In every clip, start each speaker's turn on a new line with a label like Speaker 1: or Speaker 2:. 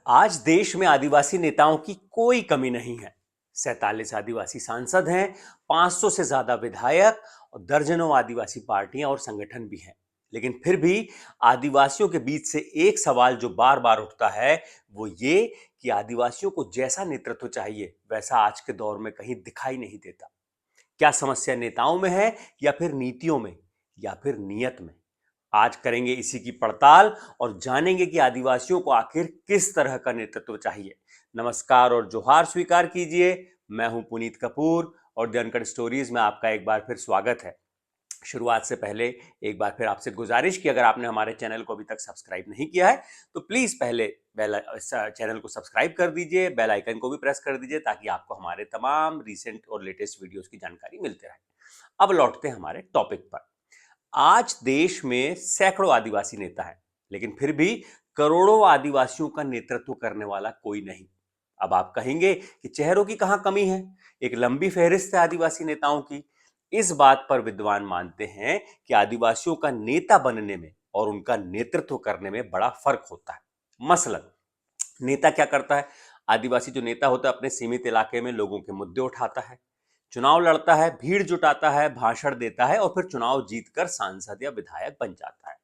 Speaker 1: आज देश में आदिवासी नेताओं की कोई कमी नहीं है। 47 आदिवासी सांसद हैं, 500 से ज्यादा विधायक और दर्जनों आदिवासी पार्टियां और संगठन भी हैं। लेकिन फिर भी आदिवासियों के बीच से एक सवाल जो बार बार उठता है वो ये कि आदिवासियों को जैसा नेतृत्व चाहिए वैसा आज के दौर में कहीं दिखाई नहीं देता। क्या समस्या नेताओं में है या फिर नीतियों में या फिर नियत में? आज करेंगे इसी की पड़ताल और जानेंगे कि आदिवासियों को आखिर किस तरह का नेतृत्व चाहिए। नमस्कार और जोहार स्वीकार कीजिए। मैं हूं पुनीत कपूर और द अनकट स्टोरीज में आपका एक बार फिर स्वागत है। शुरुआत से पहले एक बार फिर आपसे गुजारिश कि अगर आपने हमारे चैनल को अभी तक सब्सक्राइब नहीं किया है तो प्लीज पहले चैनल को सब्सक्राइब कर दीजिए, बेल आइकन को भी प्रेस कर दीजिए ताकि आपको हमारे तमाम रीसेंट और लेटेस्ट वीडियोस की जानकारी मिलती रहे। अब लौटते हैं हमारे टॉपिक पर। आज देश में सैकड़ों आदिवासी नेता हैं, लेकिन फिर भी करोड़ों आदिवासियों का नेतृत्व करने वाला कोई नहीं। अब आप कहेंगे कि चेहरों की कहां कमी है, एक लंबी फहरिस्त है आदिवासी नेताओं की। इस बात पर विद्वान मानते हैं कि आदिवासियों का नेता बनने में और उनका नेतृत्व करने में बड़ा फर्क होता है। मसलन नेता क्या करता है? आदिवासी जो नेता होता है अपने सीमित इलाके में लोगों के मुद्दे उठाता है, चुनाव लड़ता है, भीड़ जुटाता है, भाषण देता है और फिर चुनाव जीतकर सांसद या विधायक बन जाता है।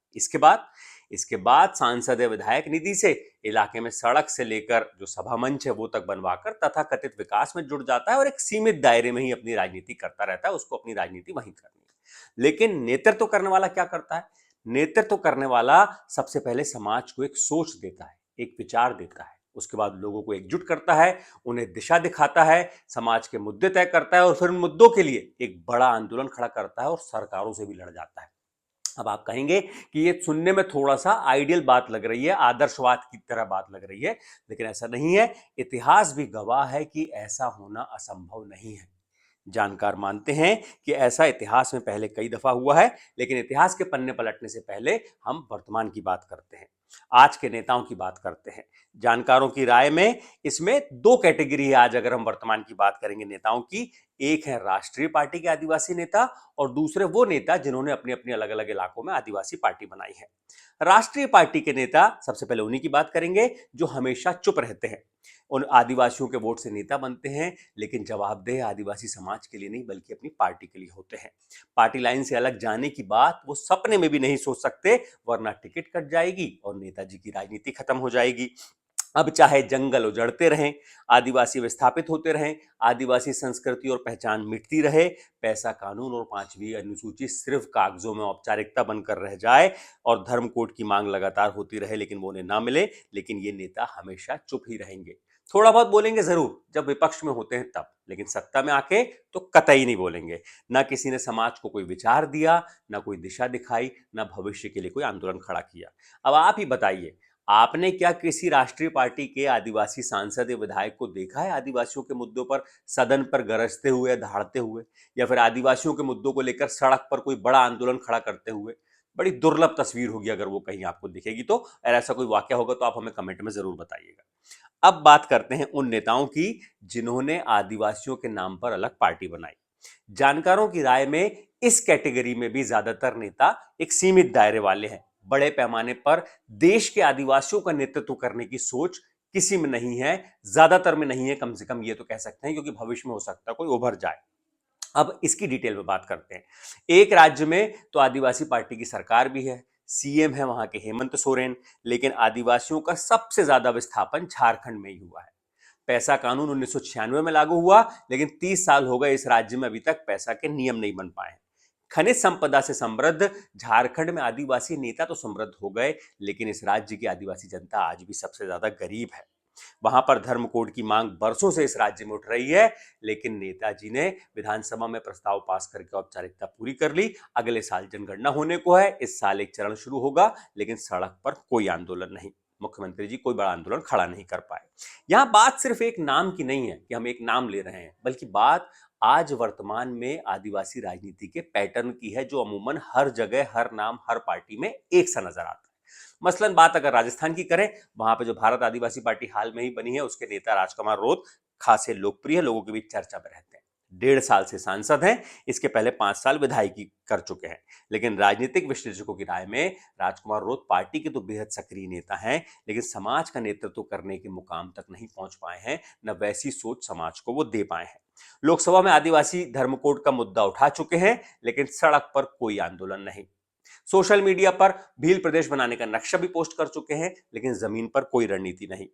Speaker 1: इसके बाद सांसद या विधायक निधि से इलाके में सड़क से लेकर जो सभा मंच है वो तक बनवाकर तथाकथित विकास में जुड़ जाता है और एक सीमित दायरे में ही अपनी राजनीति करता रहता है। उसको अपनी राजनीति वहीं करनी है। लेकिन नेतृत्व करने वाला क्या करता है? नेतृत्व करने वाला सबसे पहले समाज को एक सोच देता है, एक विचार देता है, उसके बाद लोगों को एकजुट करता है, उन्हें दिशा दिखाता है, समाज के मुद्दे तय करता है और फिर उन मुद्दों के लिए एक बड़ा आंदोलन खड़ा करता है और सरकारों से भी लड़ जाता है। अब आप कहेंगे कि ये सुनने में थोड़ा सा आइडियल बात लग रही है, आदर्शवाद की तरह बात लग रही है, लेकिन ऐसा नहीं है। इतिहास भी गवाह है कि ऐसा होना असंभव नहीं है। जानकार मानते हैं कि ऐसा इतिहास में पहले कई दफा हुआ है, लेकिन इतिहास के पन्ने पलटने से पहले हम वर्तमान की बात करते हैं, आज के नेताओं की बात करते हैं। जानकारों की राय में इसमें दो कैटेगरी है। आज अगर हम वर्तमान की बात करेंगे नेताओं की, एक है राष्ट्रीय पार्टी के आदिवासी नेता और दूसरे वो नेता जिन्होंने अपने अपने अलग अलग इलाकों में आदिवासी पार्टी बनाई है। राष्ट्रीय पार्टी के नेता सबसे पहले उन्हीं की बात करेंगे जो हमेशा चुप रहते हैं, उन आदिवासियों के वोट से नेता बनते हैं, लेकिन जवाबदेह आदिवासी समाज के लिए नहीं बल्कि अपनी पार्टी के लिए होते हैं। पार्टी लाइन से अलग जाने की बात वो सपने में भी नहीं सोच सकते, वरना टिकट कट जाएगी और नेताजी की राजनीति खत्म हो जाएगी। अब चाहे जंगल उजड़ते रहें, आदिवासी विस्थापित होते रहें, आदिवासी संस्कृति और पहचान मिटती रहे, पैसा कानून और पांचवी अनुसूची सिर्फ कागजों में औपचारिकता बनकर रह जाए और धर्म कोड की मांग लगातार होती रहे लेकिन वो उन्हें ना मिले, लेकिन ये नेता हमेशा चुप ही रहेंगे। थोड़ा बहुत बोलेंगे जरूर जब विपक्ष में होते हैं तब, लेकिन सत्ता में आके तो कतई नहीं बोलेंगे। ना किसी ने समाज को कोई विचार दिया, ना कोई दिशा दिखाई, ना भविष्य के लिए कोई आंदोलन खड़ा किया। अब आप ही बताइए, आपने क्या किसी राष्ट्रीय पार्टी के आदिवासी सांसद या विधायक को देखा है आदिवासियों के मुद्दों पर सदन पर गरजते हुए, दहाड़ते हुए, या फिर आदिवासियों के मुद्दों को लेकर सड़क पर कोई बड़ा आंदोलन खड़ा करते हुए? बड़ी दुर्लभ तस्वीर होगी अगर वो कहीं आपको दिखेगी तो। अगर ऐसा कोई वाकया होगा तो आप हमें कमेंट में जरूर बताइएगा। अब बात करते हैं उन नेताओं की जिन्होंने आदिवासियों के नाम पर अलग पार्टी बनाई। जानकारों की राय में इस कैटेगरी में भी ज्यादातर नेता एक सीमित दायरे वाले हैं। बड़े पैमाने पर देश के आदिवासियों का नेतृत्व करने की सोच किसी में नहीं है, ज्यादातर में नहीं है, कम से कम ये तो कह सकते हैं, क्योंकि भविष्य में हो सकता है कोई उभर जाए। अब इसकी डिटेल में बात करते हैं। एक राज्य में तो आदिवासी पार्टी की सरकार भी है, सीएम है वहां के हेमंत सोरेन, लेकिन आदिवासियों का सबसे ज्यादा विस्थापन झारखंड में ही हुआ है। पैसा कानून 1996 में लागू हुआ, लेकिन 30 साल हो गए इस राज्य में अभी तक पैसा के नियम नहीं बन पाए। खनिज संपदा से समृद्ध झारखंड में आदिवासी नेता तो समृद्ध हो गए, लेकिन इस राज्य की आदिवासी जनता आज भी सबसे ज्यादा गरीब है। वहां पर धर्म कोड की मांग बरसों से इस राज्य में उठ रही है, लेकिन नेताजी ने विधानसभा में प्रस्ताव पास करके औपचारिकता पूरी कर ली। अगले साल जनगणना होने को है, इस साल एक चरण शुरू होगा, लेकिन सड़क पर कोई आंदोलन नहीं। मुख्यमंत्री जी कोई बड़ा आंदोलन खड़ा नहीं कर पाए। यहां बात सिर्फ एक नाम की नहीं है कि हम एक नाम ले रहे हैं, बल्कि बात आज वर्तमान में आदिवासी राजनीति के पैटर्न की है, जो अमूमन हर जगह, हर नाम, हर पार्टी में एक सा नजर आता है। मसलन बात अगर राजस्थान की करें, वहां पे जो भारत आदिवासी पार्टी हाल में ही बनी है, उसके नेता राजकुमार रोत खासे लोकप्रिय, लोगों के बीच चर्चा में रहते हैं। 1.5 साल से सांसद हैं, इसके पहले 5 साल विधायकी कर चुके हैं। लेकिन राजनीतिक विश्लेषकों की राय में राजकुमार रोत पार्टी के तो बेहद सक्रिय नेता हैं, लेकिन समाज का नेतृत्व करने के मुकाम तक नहीं पहुंच पाए हैं, न वैसी सोच समाज को वो दे पाए हैं। लोकसभा में आदिवासी धर्म कोड का मुद्दा उठा चुके हैं, लेकिन सड़क पर कोई आंदोलन नहीं। सोशल मीडिया पर भील प्रदेश बनाने का नक्शा भी पोस्ट कर चुके हैं, लेकिन जमीन पर कोई रणनीति नहीं।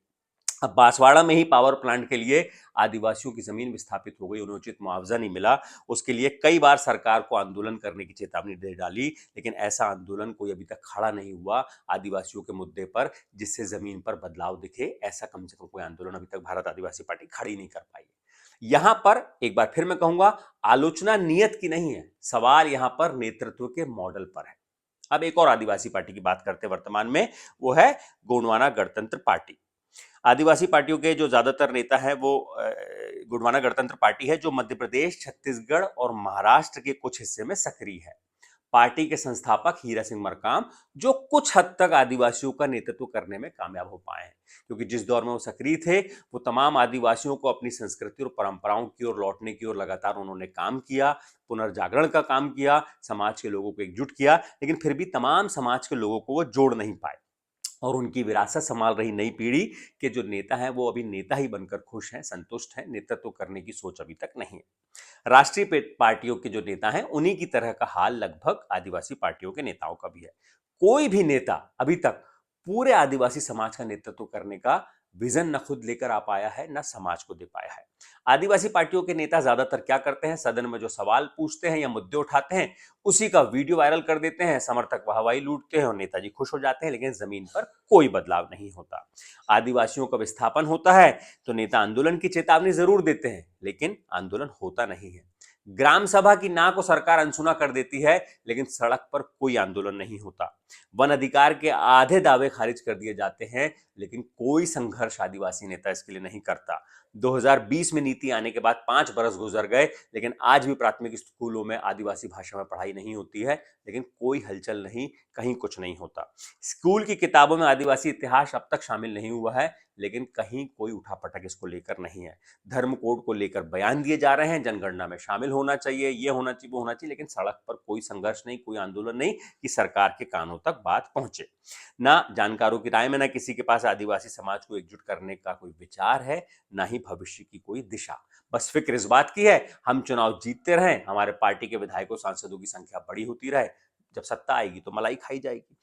Speaker 1: अब बांसवाड़ा में ही पावर प्लांट के लिए आदिवासियों की जमीन विस्थापित हो गई, उन्हें उचित मुआवजा नहीं मिला। उसके लिए कई बार सरकार को आंदोलन करने की चेतावनी दे डाली, लेकिन ऐसा आंदोलन कोई अभी तक खड़ा नहीं हुआ आदिवासियों के मुद्दे पर जिससे जमीन पर बदलाव दिखे। ऐसा कम से कम कोई आंदोलन अभी तक भारत आदिवासी पार्टी खड़ी नहीं कर पाई है। यहां पर एक बार फिर मैं कहूंगा, आलोचना नियत की नहीं है, सवाल यहां पर नेतृत्व के मॉडल पर है। अब एक और आदिवासी पार्टी की बात करते हैं वर्तमान में, वो है गोंडवाना गणतंत्र पार्टी। आदिवासी पार्टियों के जो ज्यादातर नेता हैं वो गोंडवाना गणतंत्र पार्टी है, जो मध्य प्रदेश, छत्तीसगढ़ और महाराष्ट्र के कुछ हिस्से में सक्रिय है। पार्टी के संस्थापक हीरा सिंह मरकाम, जो कुछ हद तक आदिवासियों का नेतृत्व करने में कामयाब हो पाए हैं, क्योंकि जिस दौर में वो सक्रिय थे वो तमाम आदिवासियों को अपनी संस्कृति और परंपराओं की ओर लौटने की ओर लगातार उन्होंने काम किया, पुनर्जागरण का काम किया, समाज के लोगों को एकजुट किया, लेकिन फिर भी तमाम समाज के लोगों को वो जोड़ नहीं पाए। और उनकी विरासत संभाल रही नई पीढ़ी के जो नेता हैं वो अभी नेता ही बनकर खुश हैं, संतुष्ट हैं, नेतृत्व करने की सोच अभी तक नहीं है। राष्ट्रीय पार्टियों के जो नेता हैं उन्हीं की तरह का हाल लगभग आदिवासी पार्टियों के नेताओं का भी है। कोई भी नेता अभी तक पूरे आदिवासी समाज का नेतृत्व करने का विजन न खुद लेकर आ पाया है, न समाज को दे पाया है। आदिवासी पार्टियों के नेता ज्यादातर क्या करते हैं, सदन में जो सवाल पूछते हैं या मुद्दे उठाते हैं उसी का वीडियो वायरल कर देते हैं, समर्थक वाहवाही लूटते हैं और नेताजी खुश हो जाते हैं, लेकिन जमीन पर कोई बदलाव नहीं होता। आदिवासियों का विस्थापन होता है तो नेता आंदोलन की चेतावनी जरूर देते हैं, लेकिन आंदोलन होता नहीं है। ग्राम सभा की ना को सरकार अनसुना कर देती है, लेकिन सड़क पर कोई आंदोलन नहीं होता। वन अधिकार के आधे दावे खारिज कर दिए जाते हैं, लेकिन कोई संघर्ष आदिवासी नेता इसके लिए नहीं करता। 2020 में नीति आने के बाद 5 बरस गुजर गए, लेकिन आज भी प्राथमिक स्कूलों में आदिवासी भाषा में पढ़ाई नहीं होती है, लेकिन कोई हलचल नहीं, कहीं कुछ नहीं होता। स्कूल की किताबों में आदिवासी इतिहास अब तक शामिल नहीं हुआ है, लेकिन कहीं कोई उठापटक इसको लेकर नहीं है। धर्म कोड को लेकर बयान दिए जा रहे हैं, जनगणना में शामिल होना चाहिए, ये होना चाहिए, वो होना चाहिए, लेकिन सड़क पर कोई संघर्ष नहीं, कोई आंदोलन नहीं कि सरकार के कानों तक बात पहुंचे। ना जानकारों की राय में ना किसी के पास आदिवासी समाज को एकजुट करने का कोई विचार है, ना ही भविष्य की कोई दिशा। बस फिक्र इस बात की है, हम चुनाव जीतते रहें, हमारे पार्टी के विधायकों सांसदों की संख्या बड़ी होती रहे, जब सत्ता आएगी तो मलाई खाई जाएगी।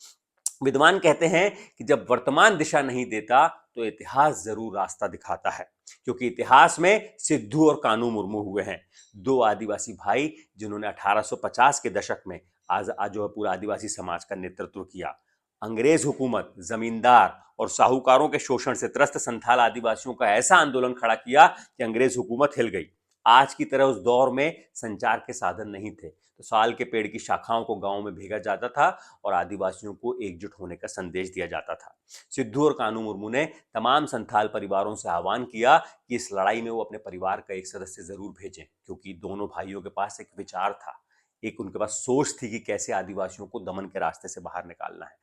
Speaker 1: विद्वान कहते हैं कि जब वर्तमान दिशा नहीं देता तो इतिहास जरूर रास्ता दिखाता है, क्योंकि इतिहास में सिद्धू और कानू मुर्मू हुए हैं, 2 आदिवासी भाई जिन्होंने 1850 के दशक में आज जो है पूरा आदिवासी समाज का नेतृत्व किया। अंग्रेज हुकूमत, जमींदार और साहूकारों के शोषण से त्रस्त संथाल आदिवासियों का ऐसा आंदोलन खड़ा किया कि अंग्रेज हुकूमत हिल गई। आज की तरह उस दौर में संचार के साधन नहीं थे, तो साल के पेड़ की शाखाओं को गांव में भेजा जाता था और आदिवासियों को एकजुट होने का संदेश दिया जाता था। सिद्धू और कानू मुर्मू ने तमाम संथाल परिवारों से आह्वान किया कि इस लड़ाई में वो अपने परिवार का एक सदस्य जरूर भेजें, क्योंकि दोनों भाइयों के पास एक विचार था, एक उनके पास सोच थी कि कैसे आदिवासियों को दमन के रास्ते से बाहर निकालना है।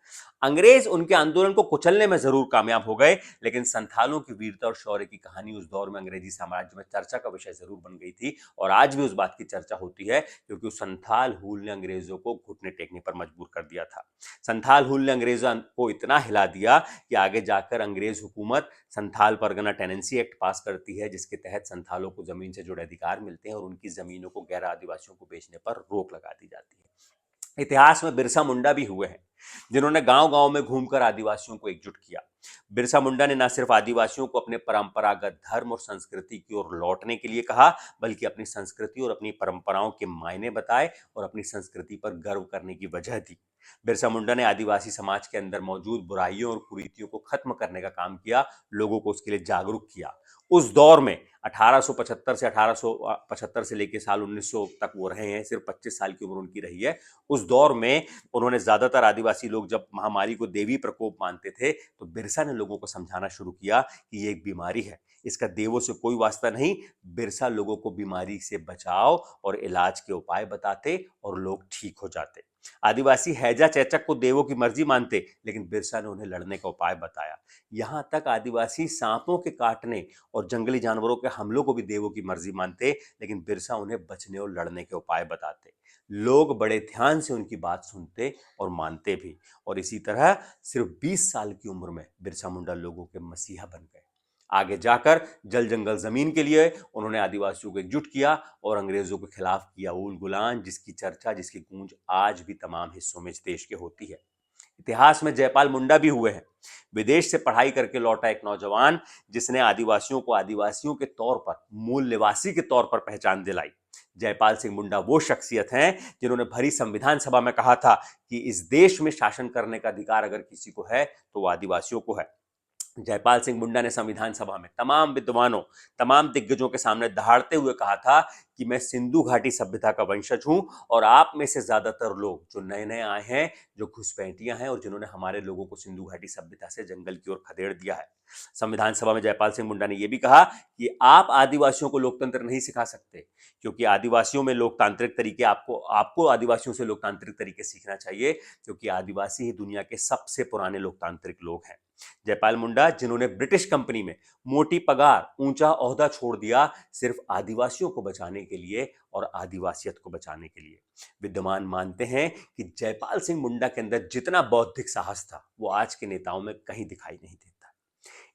Speaker 1: अंग्रेज उनके आंदोलन को कुचलने में जरूर कामयाब हो गए, लेकिन संथालों की वीरता और शौर्य की कहानी उस दौर में अंग्रेजी साम्राज्य में चर्चा का विषय जरूर बन गई थी, और आज भी उस बात की चर्चा होती है, क्योंकि उस संथाल हूल ने अंग्रेजों को घुटने टेकने पर मजबूर कर दिया था। संथाल हूल ने अंग्रेजों को इतना हिला दिया कि आगे जाकर अंग्रेज हुकूमत संथाल परगना टेनेंसी एक्ट पास करती है, जिसके तहत संथालों को जमीन से जुड़े अधिकार मिलते हैं और उनकी जमीनों को गैर आदिवासियों को बेचने पर रोक लगा दी जाती है। इतिहास में बिरसा मुंडा भी हुए हैं, जिन्होंने गांव-गांव में घूमकर आदिवासियों को एकजुट किया। बिरसा मुंडा ने न सिर्फ आदिवासियों को अपने परंपरागत धर्म और संस्कृति की ओर लौटने के लिए कहा, बल्कि अपनी संस्कृति और अपनी परंपराओं के मायने बताए और अपनी संस्कृति पर गर्व करने की वजह दी। बिरसा मुंडा ने आदिवासी समाज के अंदर मौजूद बुराइयों और कुरीतियों को खत्म करने का काम किया, लोगों को उसके लिए जागरूक किया। उस दौर में 1875 से लेकर साल 1900 तक वो रहे हैं, सिर्फ 25 साल की उम्र उनकी रही है। उस दौर में उन्होंने ज्यादातर आदिवासी लोग जब महामारी को देवी प्रकोप मानते थे, तो बिरसा ने लोगों को समझाना शुरू किया कि ये एक बीमारी है, इसका देवों से कोई वास्ता नहीं। बिरसा लोगों को बीमारी से बचाव और इलाज के उपाय बताते और लोग ठीक हो जाते। आदिवासी हैजा चैचक को देवों की मर्जी मानते, लेकिन बिरसा ने उन्हें लड़ने का उपाय बताया। यहां तक आदिवासी सांपों के काटने और जंगली जानवरों के हमलों को भी देवों की मर्जी मानते, लेकिन बिरसा उन्हें बचने और लड़ने के उपाय बताते। लोग बड़े ध्यान से उनकी बात सुनते और मानते भी, और इसी तरह सिर्फ 20 साल की उम्र में बिरसा मुंडा लोगों के मसीहा बन गए। आगे जाकर जल जंगल जमीन के लिए उन्होंने आदिवासियों को एकजुट किया और अंग्रेजों के खिलाफ किया उल गुलान, जिसकी चर्चा, जिसकी गूंज आज भी तमाम हिस्सों में इस देश के होती है। इतिहास में जयपाल मुंडा भी हुए हैं। विदेश से पढ़ाई करके लौटा एक नौजवान जिसने आदिवासियों को आदिवासियों के तौर पर, मूल निवासी के तौर पर पहचान दिलाई। जयपाल सिंह मुंडा वो शख्सियत हैं जिन्होंने भरी संविधान सभा में कहा था कि इस देश में शासन करने का अधिकार अगर किसी को है तो वो आदिवासियों को है। जयपाल सिंह मुंडा ने संविधान सभा में तमाम विद्वानों, तमाम दिग्गजों के सामने दहाड़ते हुए कहा था कि मैं सिंधु घाटी सभ्यता का वंशज हूं और आप में से ज्यादातर लोग जो नए नए आए हैं, जो घुसपैठियां हैं और जिन्होंने हमारे लोगों को सिंधु घाटी सभ्यता से जंगल की ओर खदेड़ दिया है। संविधान सभा में जयपाल सिंह मुंडा ने यह भी कहा कि आप आदिवासियों को लोकतंत्र नहीं सिखा सकते, क्योंकि आदिवासियों में लोकतांत्रिक तरीके आपको आदिवासियों से लोकतांत्रिक तरीके सीखना चाहिए, क्योंकि आदिवासी ही दुनिया के सबसे पुराने लोकतांत्रिक लोग हैं। जयपाल मुंडा, जिन्होंने ब्रिटिश कंपनी में मोटी पगार, ऊंचा ओहदा छोड़ दिया सिर्फ आदिवासियों को बचाने के लिए और आदिवासियत को बचाने के लिए। विद्वान मानते हैं कि जयपाल सिंह मुंडा के अंदर जितना बौद्धिक साहस था वो आज के नेताओं में कहीं दिखाई नहीं देता।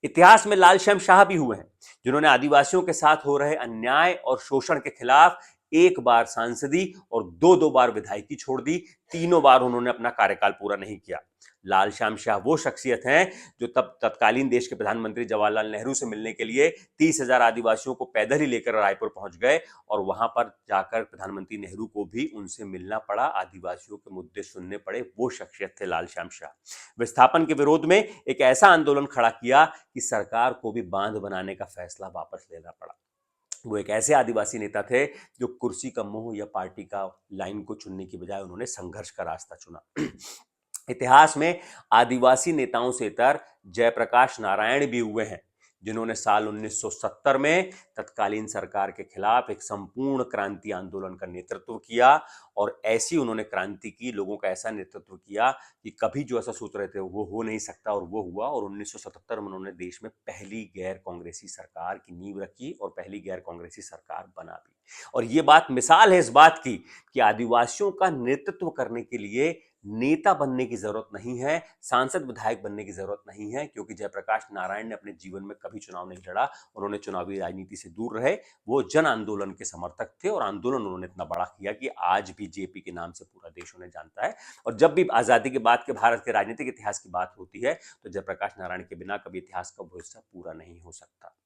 Speaker 1: इतिहास में लाल श्याम भी हुए हैं, जिन्होंने आदिवासियों के साथ हो रहे अन्याय और शोषण के खिलाफ एक बार सांसदी और दो बार विधायकी छोड़ दी। तीनों बार उन्होंने अपना कार्यकाल पूरा नहीं किया। लाल श्याम शाह वो शख्सियत हैं जो तब तत्कालीन देश के प्रधानमंत्री जवाहरलाल नेहरू से मिलने के लिए 30,000 आदिवासियों को पैदल ही लेकर रायपुर पहुंच गए और वहां पर जाकर प्रधानमंत्री नेहरू को भी उनसे मिलना पड़ा, आदिवासियों के मुद्दे सुनने पड़े। वो शख्सियत थे लाल श्याम शाह। विस्थापन के विरोध में एक ऐसा आंदोलन खड़ा किया कि सरकार को भी बांध बनाने का फैसला वापस लेना पड़ा। वो एक ऐसे आदिवासी नेता थे जो कुर्सी का मोह या पार्टी का लाइन को चुनने की बजाय उन्होंने संघर्ष का रास्ता चुना। इतिहास में आदिवासी नेताओं से इतर जयप्रकाश नारायण भी हुए हैं, जिन्होंने साल 1970 में तत्कालीन सरकार के खिलाफ एक संपूर्ण क्रांति आंदोलन का नेतृत्व किया और ऐसी उन्होंने क्रांति की, लोगों का ऐसा नेतृत्व किया कि कभी जो ऐसा सोच रहे थे वो हो नहीं सकता और वो हुआ। और 1977 में उन्होंने देश में पहली गैर कांग्रेसी सरकार की नींव रखी और पहली गैर कांग्रेसी सरकार बना भी। और ये बात मिसाल है इस बात की कि आदिवासियों का नेतृत्व करने के लिए नेता बनने की जरूरत नहीं है, सांसद विधायक बनने की जरूरत नहीं है, क्योंकि जयप्रकाश नारायण ने अपने जीवन में कभी चुनाव नहीं लड़ा। उन्होंने चुनावी राजनीति से दूर रहे। वो जन आंदोलन के समर्थक थे और आंदोलन उन्होंने इतना बड़ा किया कि आज भी जेपी के नाम से पूरा देश उन्हें जानता है। और जब भी आजादी के बाद के भारत के राजनीतिक इतिहास की बात होती है तो जयप्रकाश नारायण के बिना कभी इतिहास का हिस्सा पूरा नहीं हो सकता।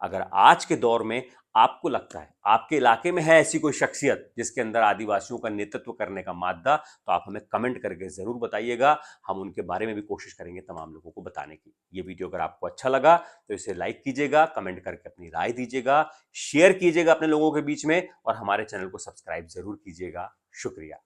Speaker 1: अगर आज के दौर में आपको लगता है आपके इलाके में है ऐसी कोई शख्सियत जिसके अंदर आदिवासियों का नेतृत्व करने का मादा, तो आप हमें कमेंट करके जरूर बताइएगा। हम उनके बारे में भी कोशिश करेंगे तमाम लोगों को बताने की। ये वीडियो अगर आपको अच्छा लगा तो इसे लाइक कीजिएगा, कमेंट करके अपनी राय दीजिएगा, शेयर कीजिएगा अपने लोगों के बीच में और हमारे चैनल को सब्सक्राइब जरूर कीजिएगा। शुक्रिया।